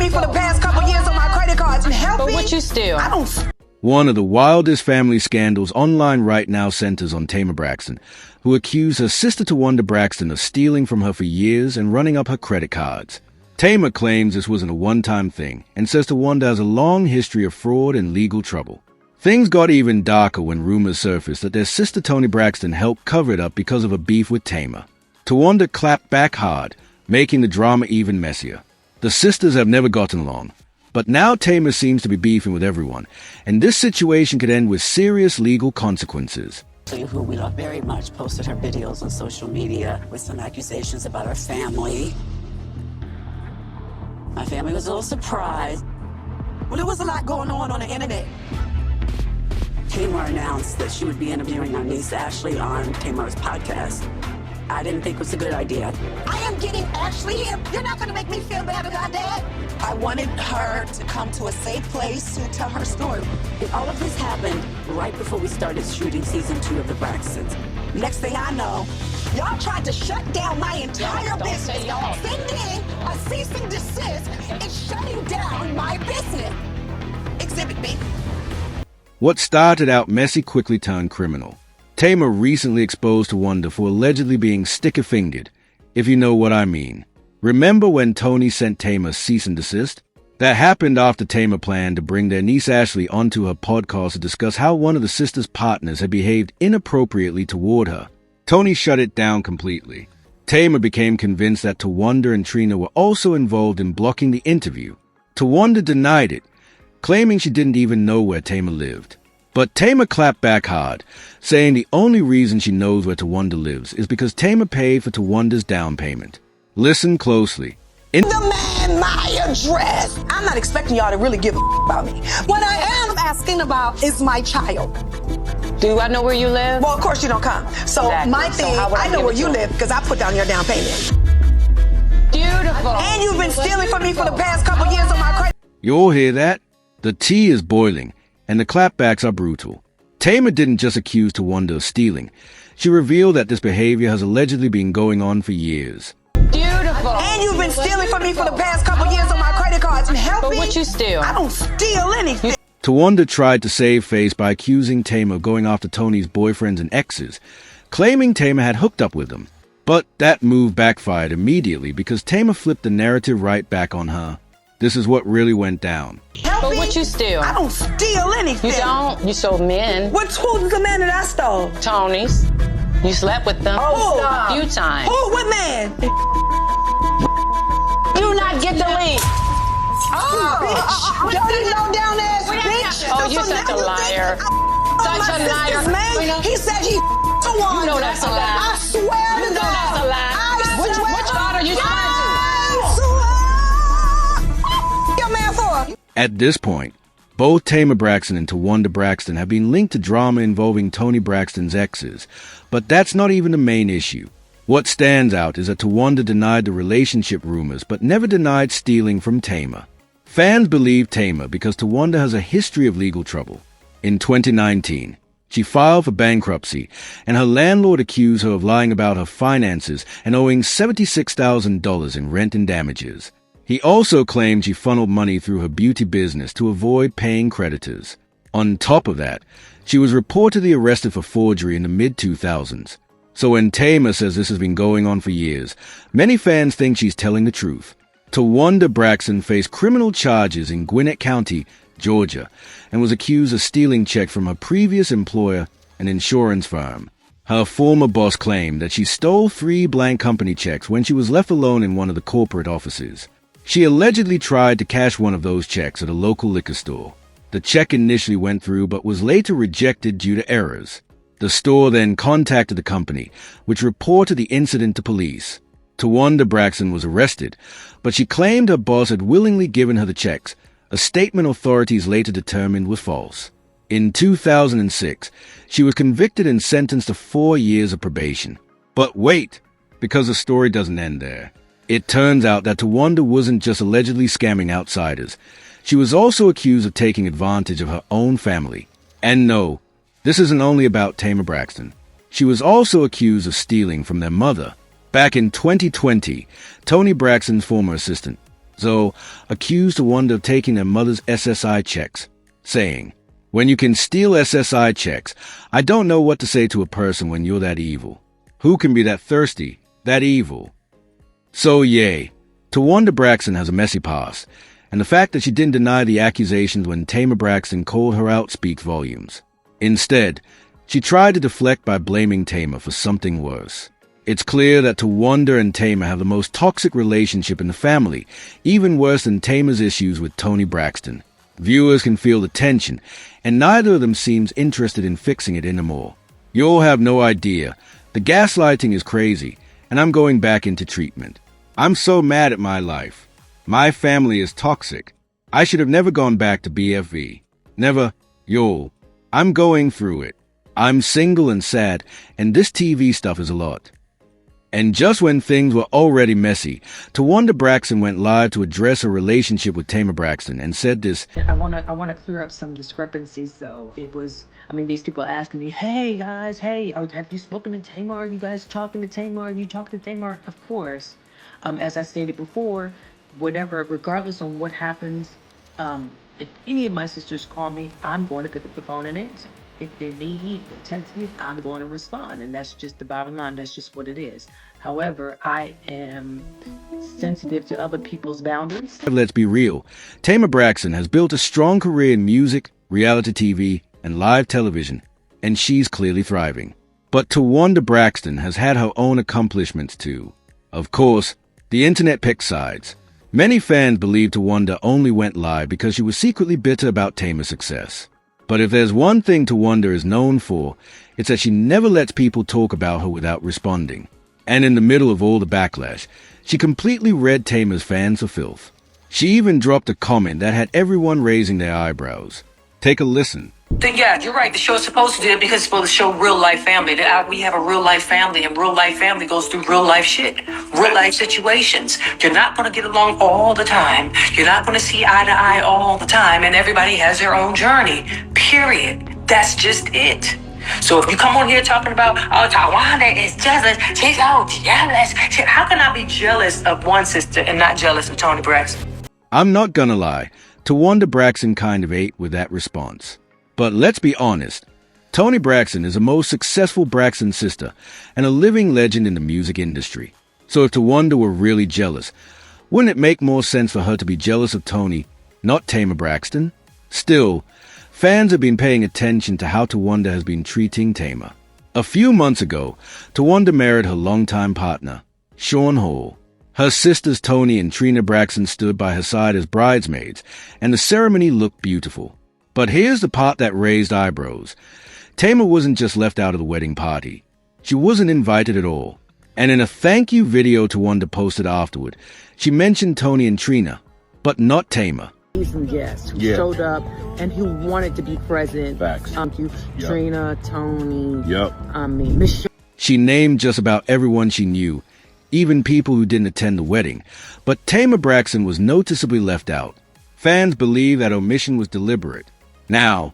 me for the past couple years on my credit cards and help me. But what you steal? I don't. One of the wildest family scandals online right now centers on Tamar Braxton, who accused her sister Towanda Braxton of stealing from her for years and running up her credit cards. Tamar claims this wasn't a one-time thing and says Towanda has a long history of fraud and legal trouble. Things got even darker when rumors surfaced that their sister Toni Braxton helped cover it up because of a beef with Tamar. Towanda clapped back hard, making the drama even messier. The sisters have never gotten along. But now Tamar seems to be beefing with everyone, and this situation could end with serious legal consequences. Who we love very much posted her videos on social media with some accusations about our family. My family was a little surprised. Well, there was a lot going on the internet. Tamar announced that she would be interviewing our niece Ashley on Tamar's podcast. I didn't think it was a good idea. I am getting Ashley here. You're not going to make me feel bad about that. I wanted her to come to a safe place to tell her story. And all of this happened right before we started shooting season 2 of The Braxtons. Next thing I know, y'all tried to shut down my entire business. Say y'all. Sending a cease and desist and shutting down my business. Exhibit B. What started out messy quickly turned criminal. Tamar recently exposed Towanda for allegedly being sticker-fingered, if you know what I mean. Remember when Toni sent Tamar cease and desist? That happened after Tamar planned to bring their niece Ashley onto her podcast to discuss how one of the sisters' partners had behaved inappropriately toward her. Toni shut it down completely. Tamar became convinced that Towanda and Trina were also involved in blocking the interview. Towanda denied it, claiming she didn't even know where Tamar lived. But Tamar clapped back hard, saying the only reason she knows where Towanda lives is because Tamar paid for Towanda's down payment. Listen closely. The man, my address. I'm not expecting y'all to really give a about me. What I am asking about is my child. Do I know where you live? Well, of course you don't come. So Exactly. my So thing, how would I I know give where it you to live because I put down your down payment. Beautiful. And you've been stealing from me for the past couple years on my credit. You all hear that? The tea is boiling, and the clapbacks are brutal. Tamar didn't just accuse Towanda of stealing. She revealed that this behavior has allegedly been going on for years. Beautiful. And you've been stealing from me for the past couple years on my credit cards and help But me. what you steal? I don't steal anything. Towanda tried to save face by accusing Tamar of going after Toni's boyfriends and exes, claiming Tamar had hooked up with them. But that move backfired immediately because Tamar flipped the narrative right back on her. This is what really went down. Help But me. what you steal? I don't steal anything. You don't? You sold men. Who's the man that I stole? Tony's. You slept with them Oh, a few times. Who? What man? Do not get the lead. Bitch. Dirty, low down ass bitch. Oh, you're such a liar. Such a liar. Man, he said he Towanda. You know that's a lie. I swear to You know God. that's a lie. Which God are you trying to? Your man for? At this point, both Tamar Braxton and Towanda Braxton have been linked to drama involving Toni Braxton's exes, but that's not even the main issue. What stands out is that Towanda denied the relationship rumors but never denied stealing from Tamar. Fans believe Tamar because Towanda has a history of legal trouble. In 2019, she filed for bankruptcy, and her landlord accused her of lying about her finances and owing $76,000 in rent and damages. He also claimed she funneled money through her beauty business to avoid paying creditors. On top of that, she was reportedly arrested for forgery in the mid-2000s. So when Tamar says this has been going on for years, many fans think she's telling the truth. Towanda Braxton faced criminal charges in Gwinnett County, Georgia, and was accused of stealing checks from her previous employer, an insurance firm. Her former boss claimed that she stole 3 blank company checks when she was left alone in one of the corporate offices. She allegedly tried to cash one of those checks at a local liquor store. The check initially went through but was later rejected due to errors. The store then contacted the company, which reported the incident to police. Towanda Braxton was arrested, but she claimed her boss had willingly given her the checks, a statement authorities later determined was false. In 2006, she was convicted and sentenced to 4 years of probation. But wait, because the story doesn't end there. It turns out that Towanda wasn't just allegedly scamming outsiders. She was also accused of taking advantage of her own family. And no, this isn't only about Tamar Braxton. She was also accused of stealing from their mother. Back in 2020, Toni Braxton's former assistant, Zoe accused Towanda of taking her mother's SSI checks, saying, "When you can steal SSI checks, I don't know what to say to a person when you're that evil. Who can be that thirsty, that evil?" So yay, Towanda Braxton has a messy past, and the fact that she didn't deny the accusations when Tamar Braxton called her out speaks volumes. Instead, she tried to deflect by blaming Tamar for something worse. It's clear that Towanda and Tamar have the most toxic relationship in the family, even worse than Tamar's issues with Toni Braxton. Viewers can feel the tension, and neither of them seems interested in fixing it anymore. You all have no idea. The gaslighting is crazy, and I'm going back into treatment. I'm so mad at my life. My family is toxic. I should have never gone back to BFV. Never. Y'all. I'm going through it. I'm single and sad, and this TV stuff is a lot. And just when things were already messy, Towanda Braxton went live to address her relationship with Tamar Braxton and said this. I wanna clear up some discrepancies though. These people asking me, "Hey guys, have you spoken to Tamar? Are you guys talking to Tamar? Have you talked to Tamar?" Of course. As I stated before, regardless of what happens, if any of my sisters call me, I'm going to pick up the phone and answer. If they need to text me, I'm going to respond, and that's just the bottom line. That's just what it is. However, I am sensitive to other people's boundaries. Let's be real. Tamar Braxton has built a strong career in music, reality TV, and live television, and she's clearly thriving. But Towanda Braxton has had her own accomplishments too. Of course, the internet picked sides. Many fans believe Towanda only went live because she was secretly bitter about Tamar's success. But if there's one thing Towanda is known for, it's that she never lets people talk about her without responding. And in the middle of all the backlash, she completely read Tamar's fans for filth. She even dropped a comment that had everyone raising their eyebrows. Take a listen. Then yeah, you're right. The show's supposed to do it because it's supposed to show real life family. We have a real life family, and real life family goes through real life shit, real life situations. You're not going to get along all the time. You're not going to see eye to eye all the time, and everybody has their own journey. Period. That's just it. So if you come on here talking about, "Oh, Towanda is jealous. She's so jealous." How can I be jealous of one sister and not jealous of Toni Braxton? I'm not gonna lie, Towanda Braxton kind of ate with that response. But let's be honest, Toni Braxton is the most successful Braxton sister and a living legend in the music industry. So if Towanda were really jealous, wouldn't it make more sense for her to be jealous of Toni, not Tamar Braxton? Still, fans have been paying attention to how Towanda has been treating Tamar. A few months ago, Towanda married her longtime partner, Sean Hall. Her sisters Toni and Trina Braxton stood by her side as bridesmaids, and the ceremony looked beautiful. But here's the part that raised eyebrows. Tamar wasn't just left out of the wedding party. She wasn't invited at all. And in a thank you video Towanda posted afterward, she mentioned Toni and Trina, but not Tamar. Some guests who showed up and who wanted to be present. Facts. Thank you, Trina, Toni. Michelle. She named just about everyone she knew, even people who didn't attend the wedding. But Tamar Braxton was noticeably left out. Fans believe that omission was deliberate. Now,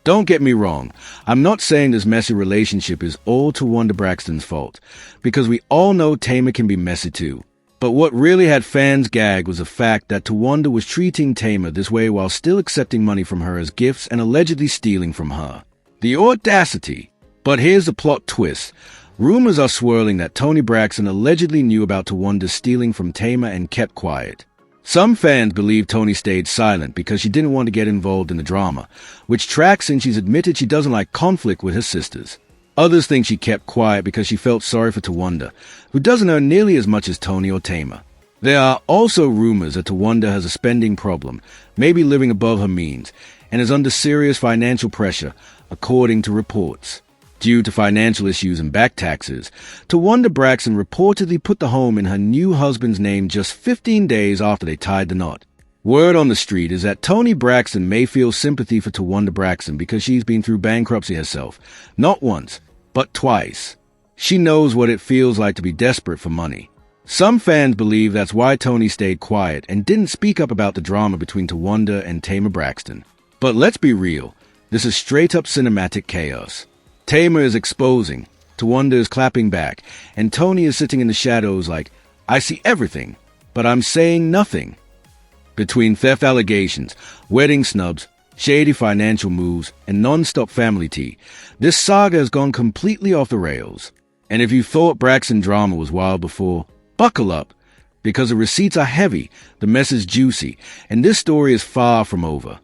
don't get me wrong, I'm not saying this messy relationship is all Towanda Braxton's fault, because we all know Tamar can be messy too. But what really had fans gag was the fact that Towanda was treating Tamar this way while still accepting money from her as gifts and allegedly stealing from her. The audacity! But here's the plot twist. Rumors are swirling that Toni Braxton allegedly knew about Towanda stealing from Tamar and kept quiet. Some fans believe Toni stayed silent because she didn't want to get involved in the drama, which tracks since she's admitted she doesn't like conflict with her sisters. Others think she kept quiet because she felt sorry for Towanda, who doesn't earn nearly as much as Toni or Tamar. There are also rumors that Towanda has a spending problem, maybe living above her means, and is under serious financial pressure, according to reports. Due to financial issues and back taxes, Towanda Braxton reportedly put the home in her new husband's name just 15 days after they tied the knot. Word on the street is that Toni Braxton may feel sympathy for Towanda Braxton because she's been through bankruptcy herself, not once, but twice. She knows what it feels like to be desperate for money. Some fans believe that's why Toni stayed quiet and didn't speak up about the drama between Towanda and Tamar Braxton. But let's be real, this is straight-up cinematic chaos. Tamar is exposing, Towanda is clapping back, and Toni is sitting in the shadows like, I see everything, but I'm saying nothing. Between theft allegations, wedding snubs, shady financial moves, and non-stop family tea, this saga has gone completely off the rails. And if you thought Braxton drama was wild before, buckle up, because the receipts are heavy, the mess is juicy, and this story is far from over.